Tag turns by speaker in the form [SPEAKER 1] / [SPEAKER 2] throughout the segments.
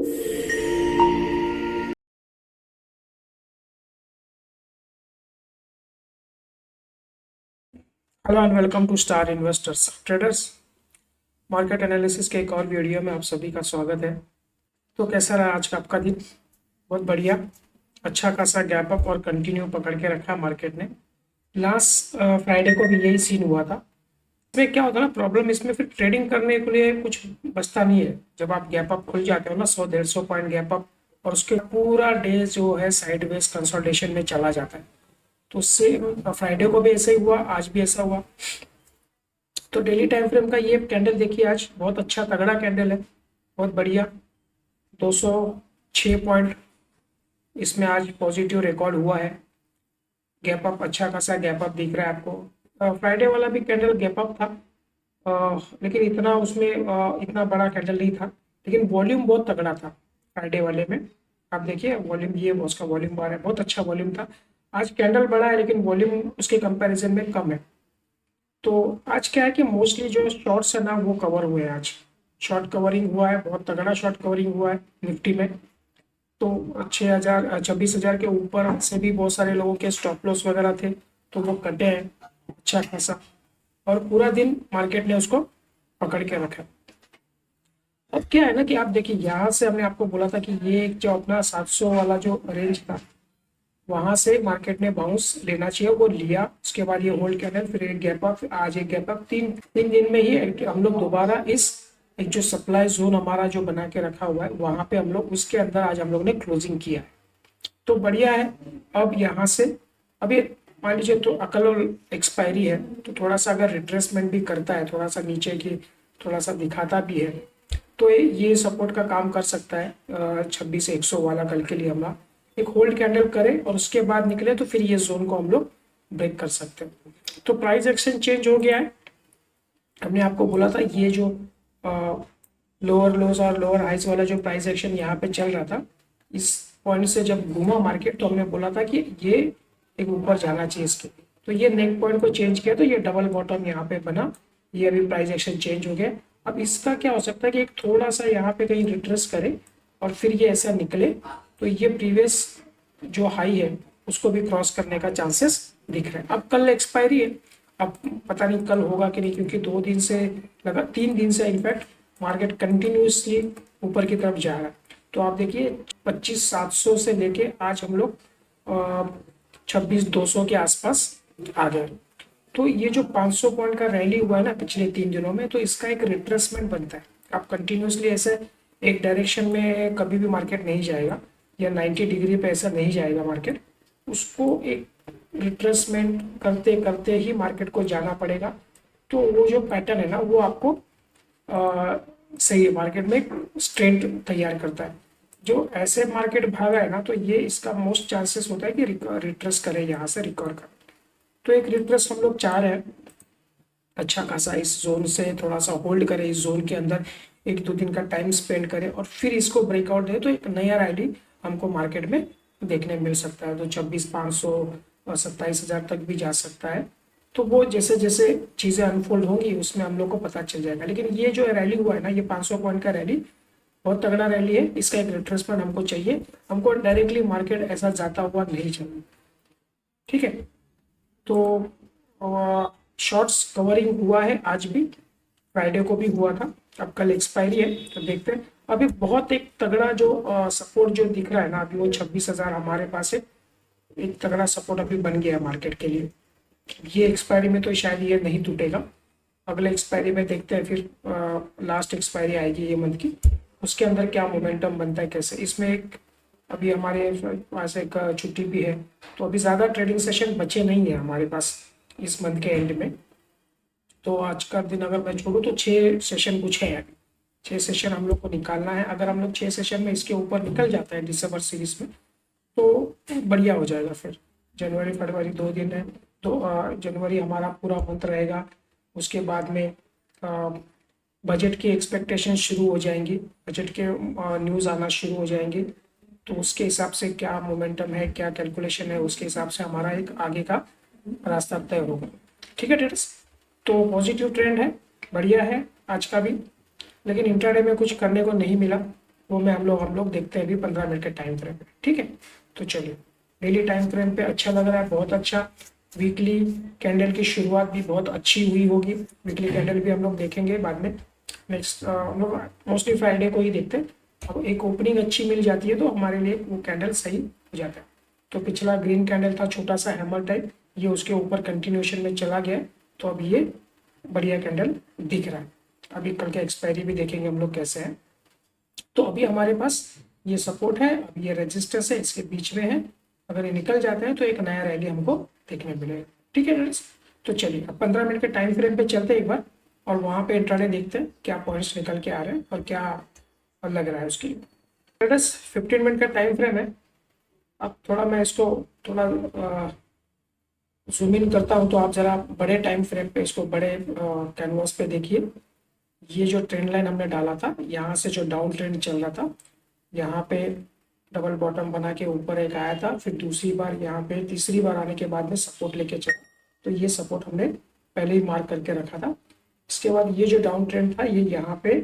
[SPEAKER 1] Hello and welcome to star investors traders. Market analysis के एक और वीडियो में आप सभी का स्वागत है। तो कैसा रहा आज का आपका दिन? बहुत बढ़िया, अच्छा खासा गैप अप और कंटिन्यू पकड़ के रखा मार्केट ने। लास्ट फ्राइडे को भी यही सीन हुआ था। इसमें क्या होता है ना, प्रॉब्लम इसमें फिर ट्रेडिंग करने के लिए कुछ बचता नहीं है। जब आप गैप अप खुल जाते हो ना 100-150 पॉइंट गैप अप, और उसके पूरा डे जो है साइडवेज कंसोलिडेशन में चला जाता है। तो उससे फ्राइडे को भी ऐसा ही हुआ, आज भी ऐसा हुआ। तो डेली टाइम फ्रेम का ये कैंडल देखिए, आज बहुत अच्छा तगड़ा कैंडल है, बहुत बढ़िया। 206 पॉइंट इसमें आज पॉजिटिव रिकॉर्ड हुआ है। गैप अप, अच्छा खासा गैप अप दिख रहा है आपको। फ्राइडे वाला भी कैंडल गैप अप था, लेकिन इतना उसमें इतना बड़ा कैंडल नहीं था। लेकिन वॉल्यूम बहुत तगड़ा था फ्राइडे वाले में। आप देखिए वॉल्यूम, ये उसका वॉल्यूम बार है, बहुत अच्छा वॉल्यूम था। आज कैंडल बड़ा है लेकिन वॉल्यूम उसके कंपैरिजन में कम है। तो आज क्या है कि मोस्टली जो शॉर्ट्स है ना वो कवर हुए हैं आज। शॉर्ट कवरिंग हुआ है, बहुत तगड़ा शॉर्ट कवरिंग हुआ है निफ्टी में। तो 6,000 26,000 के ऊपर से भी बहुत सारे लोगों के स्टॉप लॉस वगैरह थे, तो वो कटे हैं अच्छा खासा। और पूरा दिन मार्केट ने उसको पकड़ के रखा। अब क्या है ना कि आप देखिए, यहाँ से हमने आपको बोला था कि ये जो अपना 700 वाला जो रेंज था, वहां से मार्केट ने बाउंस लेना चाहिए, वो लिया। उसके बाद ये होल्ड करना, फिर एक गैप अप, आज एक गैप अप। तीन तीन दिन में ही हम लोग दोबारा इस एक जो सप्लाई जोन हमारा जो बना के रखा हुआ है, वहां पे हम लोग उसके अंदर आज हम लोग ने क्लोजिंग किया है। तो बढ़िया है। अब यहाँ से अभी मान लीजिए तो अकल और एक्सपायरी है, तो थोड़ा सा अगर रिट्रेसमेंट भी करता है, थोड़ा सा नीचे की थोड़ा सा दिखाता भी है, तो ये सपोर्ट का काम कर सकता है। 26,100 वाला कल के लिए हम लोग एक होल्ड कैंडल करें और उसके बाद निकले, तो फिर ये जोन को हम लोग ब्रेक कर सकते हैं। तो प्राइस एक्शन चेंज हो गया है। हमने आपको बोला था ये जो लोअर लोज और लोअर हाइस वाला जो प्राइस एक्शन यहाँ पे चल रहा था, इस पॉइंट से जब घूमा मार्केट, तो हमने बोला था कि ये एक ऊपर जाना चाहिए इसके। तो ये नेक पॉइंट को चेंज किया, तो ये डबल बॉटम यहाँ पे बना। ये अभी प्राइस एक्शन चेंज हो गया। अब इसका क्या हो सकता है कि एक थोड़ा सा यहाँ पे कहीं रिट्रेस करे और फिर ये ऐसा निकले, तो ये प्रीवियस जो हाई है उसको भी क्रॉस करने का चांसेस दिख रहे हैं। अब कल एक्सपायरी है, अब पता नहीं कल होगा कि नहीं, क्योंकि 2 दिन से लगा 3 दिन से इनफैक्ट मार्केट कंटिन्यूसली ऊपर की तरफ जा रहा है। तो आप देखिए 25,700 से लेके आज हम लोग 26,200 के आसपास आ गए। तो ये जो 500 पॉइंट का रैली हुआ है ना पिछले 3 दिनों में, तो इसका एक रिट्रेसमेंट बनता है। आप कंटिन्यूसली ऐसे एक डायरेक्शन में कभी भी मार्केट नहीं जाएगा, या 90 डिग्री पे ऐसा नहीं जाएगा मार्केट। उसको एक रिट्रेसमेंट करते करते ही मार्केट को जाना पड़ेगा। तो वो जो पैटर्न है ना, वो आपको सही मार्केट में स्ट्रेंथ तैयार करता है। जो ऐसे मार्केट भागा है ना, तो ये इसका मोस्ट चांसेस होता है कि रिट्रेस करे, यहाँ से रिकवर करे। तो एक रिट्रेस हम लोग चाह रहे हैं, अच्छा खासा इस जोन से थोड़ा सा होल्ड करें, इस जोन के अंदर 1-2 दिन का टाइम स्पेंड करें और फिर इसको ब्रेकआउट दे, तो एक नया रैली हमको मार्केट में देखने मिल सकता है। तो 26,500 और 27,000 तक भी जा सकता है। तो वो जैसे जैसे चीज़ें अनफोल्ड होंगी उसमें हम लोग को पता चल जाएगा। लेकिन ये जो रैली हुआ है ना, ये 500 पॉइंट का रैली बहुत तगड़ा रैली है। इसका एक रिट्रेसमेंट हमको चाहिए, हमको डायरेक्टली मार्केट ऐसा जाता हुआ नहीं चाहिए। ठीक है, तो शॉर्ट्स कवरिंग हुआ है आज भी, फ्राइडे को भी हुआ था। अब कल एक्सपायरी है, तो देखते हैं। अभी बहुत एक तगड़ा जो सपोर्ट जो दिख रहा है ना, अभी वो 26,000 हमारे पास है। एक तगड़ा सपोर्ट अभी बन गया है मार्केट के लिए। ये एक्सपायरी में तो शायद ये नहीं टूटेगा। अगले एक्सपायरी में देखते हैं, फिर लास्ट एक्सपायरी आएगी ये मंथ की, उसके अंदर क्या मोमेंटम बनता है, कैसे। इसमें एक अभी हमारे पास एक छुट्टी भी है, तो अभी ज़्यादा ट्रेडिंग सेशन बचे नहीं है हमारे पास इस मंथ के एंड में। तो आज का दिन अगर मैं छोड़ूँ तो 6 सेशन कुछ है अभी। 6 सेशन हम लोग को निकालना है। अगर हम लोग 6 सेशन में इसके ऊपर निकल जाता है दिसंबर सीरीज में, तो बढ़िया हो जाएगा। फिर जनवरी फरवरी 2 दिन है, तो जनवरी हमारा पूरा मंथ रहेगा। उसके बाद में बजट की एक्सपेक्टेशन शुरू हो जाएंगी, बजट के न्यूज़ आना शुरू हो जाएंगे। तो उसके हिसाब से क्या मोमेंटम है, क्या कैलकुलेशन है, उसके हिसाब से हमारा एक आगे का रास्ता तय होगा। ठीक है ट्रेडर्स, तो पॉजिटिव ट्रेंड है, बढ़िया है आज का भी। लेकिन इंट्राडे में कुछ करने को नहीं मिला, वो मैं हम लोग देखते हैं अभी 15 मिनट के टाइम फ्रेम पे। ठीक है, तो चलिए डेली टाइम फ्रेम पे अच्छा लग रहा है, बहुत अच्छा। वीकली कैंडल की शुरुआत भी बहुत अच्छी हुई होगी, वीकली कैंडल भी हम लोग देखेंगे बाद में। नेक्स्ट हम लोग मोस्टली फ्राइडे को ही देखते हैं। अब एक ओपनिंग अच्छी मिल जाती है तो हमारे लिए वो कैंडल सही हो जाता है। तो पिछला ग्रीन कैंडल था छोटा सा हैमर टाइप, ये उसके ऊपर कंटिन्यूशन में चला गया, तो अब ये बढ़िया कैंडल दिख रहा है। अभी कल के एक्सपायरी भी देखेंगे हम लोग कैसे है। तो अभी हमारे पास ये सपोर्ट है, अब ये रेजिस्टेंस है, इसके बीच में है। अगर ये निकल जाते हैं तो एक नया रैली हमको देखने मिलेगा। ठीक है फ्रेंड्स, तो चलिए अब 15 मिनट के टाइम फ्रेम पे चलते हैं एक बार, और वहाँ पे इंट्राडे देखते हैं क्या पॉइंट्स निकल के आ रहे हैं और क्या लग रहा है उसके लिए। फ्रेंड्स 15 मिनट का टाइम फ्रेम है। अब थोड़ा मैं इसको थोड़ा जूम इन करता हूँ, तो आप ज़रा बड़े टाइम फ्रेम पे इसको बड़े कैनवास पे देखिए। ये जो ट्रेंड लाइन हमने डाला था, यहाँ से जो डाउन ट्रेंड चल रहा था, यहाँ पे डबल बॉटम बना के ऊपर एक आया था, फिर दूसरी बार यहाँ पे, तीसरी बार आने के बाद में सपोर्ट लेके चला। तो ये सपोर्ट हमने पहले ही मार्क करके रखा था। इसके बाद ये जो डाउन ट्रेंड था, ये यहाँ पे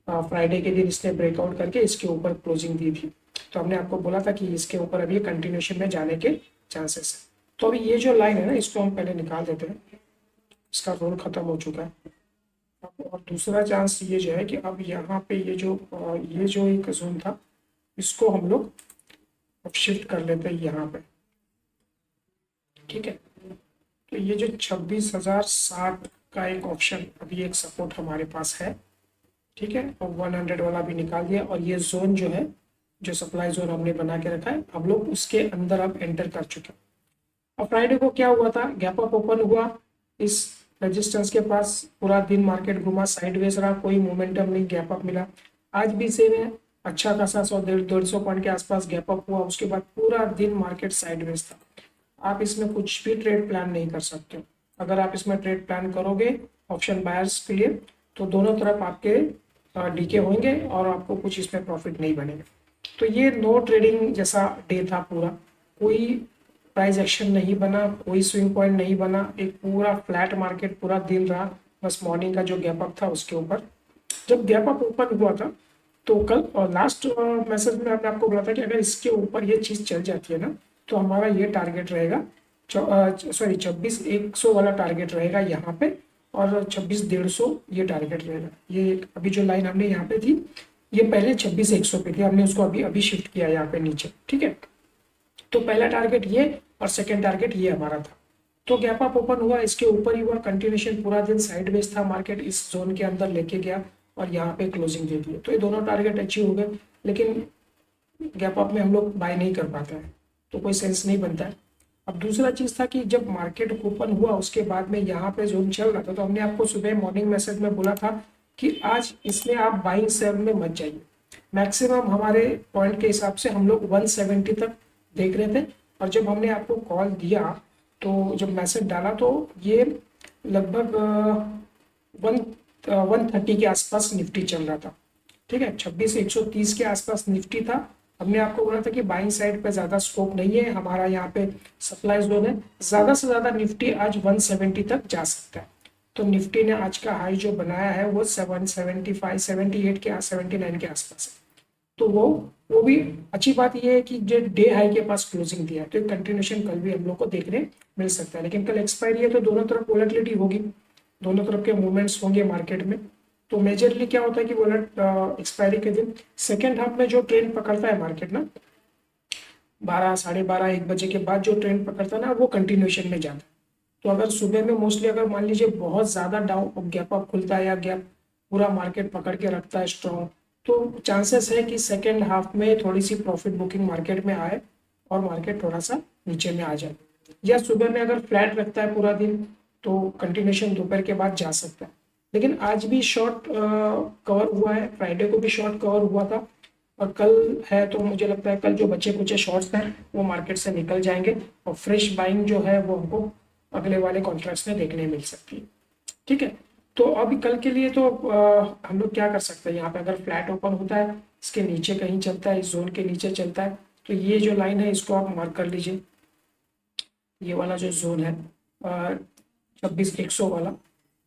[SPEAKER 1] फ्राइडे के दिन इसने ब्रेकआउट करके इसके ऊपर क्लोजिंग दी थी। तो हमने आपको बोला था कि इसके ऊपर अभी कंटिन्यूशन में जाने के चांसेस है। तो अभी ये जो लाइन है ना, इसको हम पहले निकाल देते हैं, इसका रोल खत्म हो चुका है। और दूसरा चांस ये जो है कि अब यहाँ पे ये जो एक जोन था, इसको हम लोग अब शिफ्ट कर लेते हैं यहाँ पे। ठीक है, तो ये जो 26,060 का एक ऑप्शन, अभी एक सपोर्ट हमारे पास है। ठीक है, और 100 वाला भी निकाल दिया, और ये जोन जो है, जो सप्लाई जोन हमने बना के रखा है, हम लोग उसके अंदर अब एंटर कर चुके हैं। और फ्राइडे को क्या हुआ था, गैप अप ओपन हुआ इस रेजिस्टेंस के पास, पूरा दिन मार्केट घुमा, साइडवेज रहा, कोई मोमेंटम नहीं, गैप अप मिला। आज भी सेम है, अच्छा खासा 100-150 पॉइंट के आसपास गैप अप हुआ, उसके बाद पूरा दिन मार्केट साइडवेज था। आप इसमें कुछ भी ट्रेड प्लान नहीं कर सकते हो। अगर आप इसमें ट्रेड प्लान करोगे ऑप्शन बायर्स के लिए, तो दोनों तरफ आपके डीके होंगे और आपको कुछ इसमें प्रॉफिट नहीं बनेगा। तो ये नो ट्रेडिंग जैसा डे था पूरा, कोई प्राइस एक्शन नहीं बना, कोई स्विंग पॉइंट नहीं बना, एक पूरा फ्लैट मार्केट पूरा दिन रहा। बस मॉर्निंग का जो गैप अप था उसके ऊपर, जब गैप अप ओपन हुआ था तो कल, और लास्ट मैसेज में हमने आपको बोला था कि अगर इसके ऊपर ये चीज़ चल जाती है ना, तो हमारा ये टारगेट रहेगा, सॉरी 26,100 वाला टारगेट रहेगा यहाँ पे, और 26,150 ये टारगेट रहेगा। ये अभी जो लाइन हमने यहाँ पे थी, ये पहले 26,100 पे थी, हमने उसको अभी अभी शिफ्ट किया यहाँ पे नीचे। ठीक है, तो पहला टारगेट ये और सेकेंड टारगेट ये हमारा था। तो गैप अप ओपन हुआ, इसके ऊपर ही हुआ, कंटिन्यूशन पूरा दिन साइडवेज था, मार्केट इस जोन के अंदर लेके गया और यहाँ पे क्लोजिंग दे दी। तो ये दोनों टारगेट अचीव हो गए, लेकिन गैप अप में हम लोग बाय नहीं कर पाते हैं, तो कोई सेंस नहीं बनता है। अब दूसरा चीज़ था कि जब मार्केट ओपन हुआ उसके बाद में यहाँ पे जोन चल रहा था, तो हमने आपको सुबह मॉर्निंग मैसेज में बोला था कि आज इसमें आप बाइंग सेल में मत जाइए। मैक्सिमम हमारे पॉइंट के हिसाब से हम लोग 170 तक देख रहे थे, और जब हमने आपको कॉल दिया, तो जब मैसेज डाला, तो ये लगभग 130 के आसपास निफ्टी चल रहा था। ठीक है, 26,130 के आसपास निफ्टी था। हमने आपको बोला था कि बाइंग साइड पे ज़्यादा स्कोप नहीं है, हमारा यहाँ पे सप्लाई जोन है, ज़्यादा से ज़्यादा निफ्टी आज 170 तक जा सकता है। तो निफ्टी ने आज का हाई जो बनाया है वो 775 78 के 79 के आसपास है। तो वो भी अच्छी बात यह है कि जो डे हाई के पास क्लोजिंग दिया है, तो एक कंटिन्यूशन कल भी हम लोग को देखने मिल सकता है। लेकिन कल एक्सपायरी है, तो दोनों तरफ वोलेटिलिटी होगी, दोनों तरफ के मूवमेंट्स होंगे मार्केट में। तो मेजरली क्या होता है कि वोलेट एक्सपायरी के दिन सेकेंड हाफ में जो ट्रेंड पकड़ता है मार्केट ना, 12 12:30 1 बजे के बाद जो ट्रेंड पकड़ता है ना, वो कंटिन्यूशन में जाता है। तो अगर सुबह में मोस्टली अगर मान लीजिए बहुत ज़्यादा डाउन गैप अप खुलता है, या गैप पूरा मार्केट पकड़ के रखता है स्ट्रॉन्ग, तो चांसेस है कि सेकेंड हाफ में थोड़ी सी प्रॉफिट बुकिंग मार्केट में आए और मार्केट थोड़ा सा नीचे में आ जाए। या सुबह में अगर फ्लैट रखता है पूरा दिन, तो कंटिन्यूशन दोपहर के बाद जा सकता है। लेकिन आज भी शॉर्ट कवर हुआ है, फ्राइडे को भी शॉर्ट कवर हुआ था, और कल है, तो मुझे लगता है कल जो बचे कुचे शॉर्ट्स हैं वो मार्केट से निकल जाएंगे, और फ्रेश बाइंग जो है वो हमको अगले वाले कॉन्ट्रैक्ट्स में देखने मिल सकती है। ठीक है, तो अभी कल के लिए तो हम लोग क्या कर सकते हैं, यहाँ पे अगर फ्लैट ओपन होता है, इसके नीचे कहीं चलता है, इस जोन के नीचे चलता है, तो ये जो लाइन है इसको आप मार्क कर लीजिए। ये वाला जो जोन है 26,100 वाला,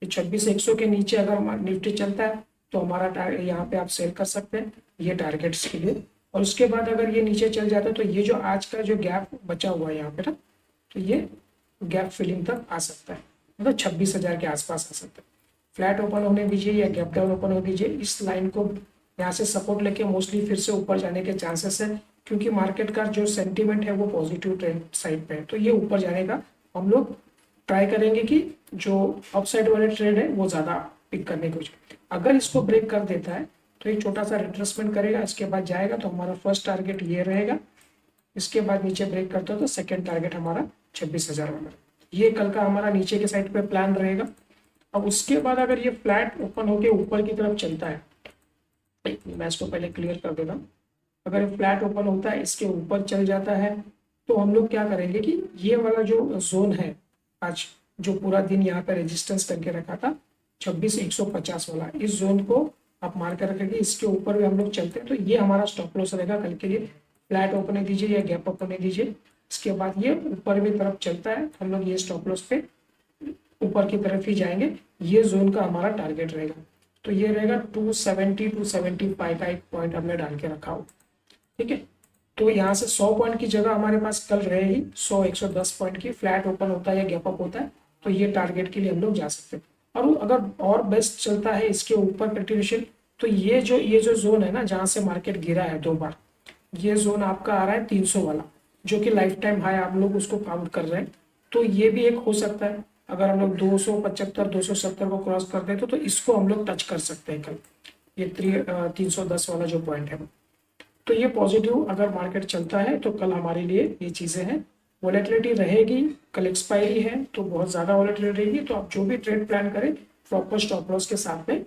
[SPEAKER 1] ये 26,100 के नीचे अगर निफ्टी चलता है, तो हमारा यहाँ पे आप सेल कर सकते हैं। ये टारगेट्स के लिए। और उसके बाद अगर ये नीचे चल जाता है तो ये जो आज का जो गैप बचा हुआ है यहाँ पे ना, तो ये गैप फिलिंग तक आ सकता है, मतलब 26,000 के आसपास आ सकता है। फ्लैट ओपन होने दीजिए या गैप डाउन ओपन होने दीजिए, इस लाइन को यहाँ से सपोर्ट लेके मोस्टली फिर से ऊपर जाने के चांसेस है, क्योंकि मार्केट का जो सेंटीमेंट है वो पॉजिटिव ट्रेंड साइड पे है, तो ये ऊपर जाने का हम लोग ट्राई करेंगे कि जो अपसाइड वाले ट्रेड है वो ज़्यादा पिक करने की कोशिश। अगर इसको ब्रेक कर देता है तो एक छोटा सा रिट्रेसमेंट करेगा, इसके बाद जाएगा तो हमारा फर्स्ट टारगेट ये रहेगा। इसके बाद नीचे ब्रेक करता है तो सेकेंड टारगेट हमारा 26,000 वाला। ये कल का हमारा नीचे के साइड पे प्लान रहेगा। अब उसके बाद अगर ये फ्लैट ओपन होके ऊपर की तरफ चलता है, मैं इसको पहले क्लियर कर देता हूँ। अगर फ्लैट ओपन होता है इसके ऊपर चल जाता है तो हम लोग क्या करेंगे कि ये वाला जो जोन है आज जो पूरा दिन यहाँ पे रेजिस्टेंस करके रखा था 26,150 वाला, इस जोन को आप मार कर रखेंगे। इसके ऊपर भी हम लोग चलते हैं तो ये हमारा स्टॉप लॉस रहेगा कल के लिए। फ्लैट ओपन होने दीजिए या गैप ओपन होने दीजिए, इसके बाद ये ऊपर भी तरफ चलता है हम लोग ये स्टॉप लॉस पे ऊपर की तरफ ही जाएंगे। ये जोन का हमारा टारगेट रहेगा, तो ये रहेगा 270 टू 75 का एक पॉइंट हमने डाल के रखा हो। ठीक है, तो यहाँ से 100 पॉइंट की जगह हमारे पास कल रहेगी 100-110 पॉइंट की। फ्लैट ओपन होता है या गैप अप होता है तो ये टारगेट के लिए हम लोग जा सकते हैं। और अगर और बेस्ट चलता है इसके ऊपर कंटिन्यूशन, तो ये जो जोन है ना जहाँ से मार्केट गिरा है 2 बार, ये जोन आपका आ रहा है 300 वाला, जो कि लाइफ टाइम हाई आप लोग उसको काउंट कर रहे हैं। तो ये भी एक हो सकता है, अगर हम लोग 275-270 को क्रॉस कर दें तो इसको हम लोग टच कर सकते हैं कल, ये 310 वाला जो पॉइंट है। तो ये पॉजिटिव अगर मार्केट चलता है तो कल हमारे लिए ये चीज़ें हैं। वॉलेटिलिटी रहेगी, कल एक्सपायरी है तो बहुत ज़्यादा वॉलेटिलिटी रहेगी, तो आप जो भी ट्रेड प्लान करें प्रॉपर स्टॉप लॉस के साथ में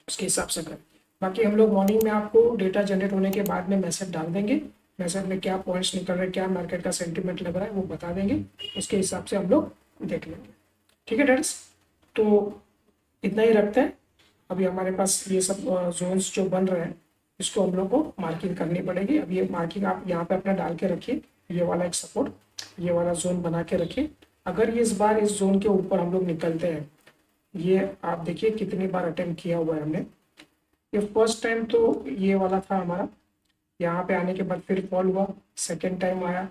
[SPEAKER 1] उसके हिसाब से करें। बाकी हम लोग मॉर्निंग में आपको डेटा जनरेट होने के बाद में मैसेज डाल देंगे, मैसेज में क्या पॉइंट्स निकल रहे हैं, क्या मार्केट का सेंटीमेंट लग रहा है वो बता देंगे, उसके हिसाब से हम लोग देख लेंगे। ठीक है डेट्स, तो इतना ही रखते हैं। अभी हमारे पास ये सब जोन्स जो बन रहे हैं इसको हम लोग को मार्किंग करनी पड़ेगी। अब ये मार्किंग आप यहाँ पे अपना डाल के रखिए, ये वाला एक सपोर्ट, ये वाला जोन बना के रखिए। अगर ये इस बार इस जोन के ऊपर हम लोग निकलते हैं, ये आप देखिए कितनी बार अटेम्प्ट किया हुआ है हमने। ये फर्स्ट टाइम तो ये वाला था हमारा, यहाँ पे आने के बाद फिर फॉल हुआ, सेकेंड टाइम आया,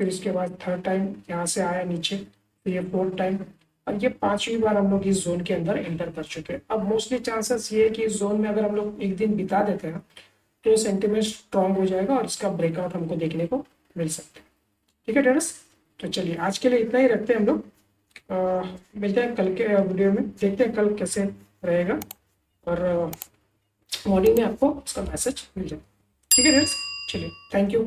[SPEAKER 1] फिर इसके बाद थर्ड टाइम यहाँ से आया नीचे, फिर ये फोर्थ टाइम, और ये 5वीं बार हम लोग इस जोन के अंदर एंटर कर चुके हैं। अब मोस्टली चांसेस ये है कि इस जोन में अगर हम लोग एक दिन बिता देते हैं तो सेंटिमेंट स्ट्रांग हो जाएगा और इसका ब्रेकआउट हमको देखने को मिल सकता है। ठीक है टेरस, तो चलिए आज के लिए इतना ही रखते हैं हम लोग। मिलते हैं कल के वीडियो में, देखते हैं कल कैसे रहेगा और मॉर्निंग में आपको उसका मैसेज मिल जाए। ठीक है टेरस, चलिए थैंक यू।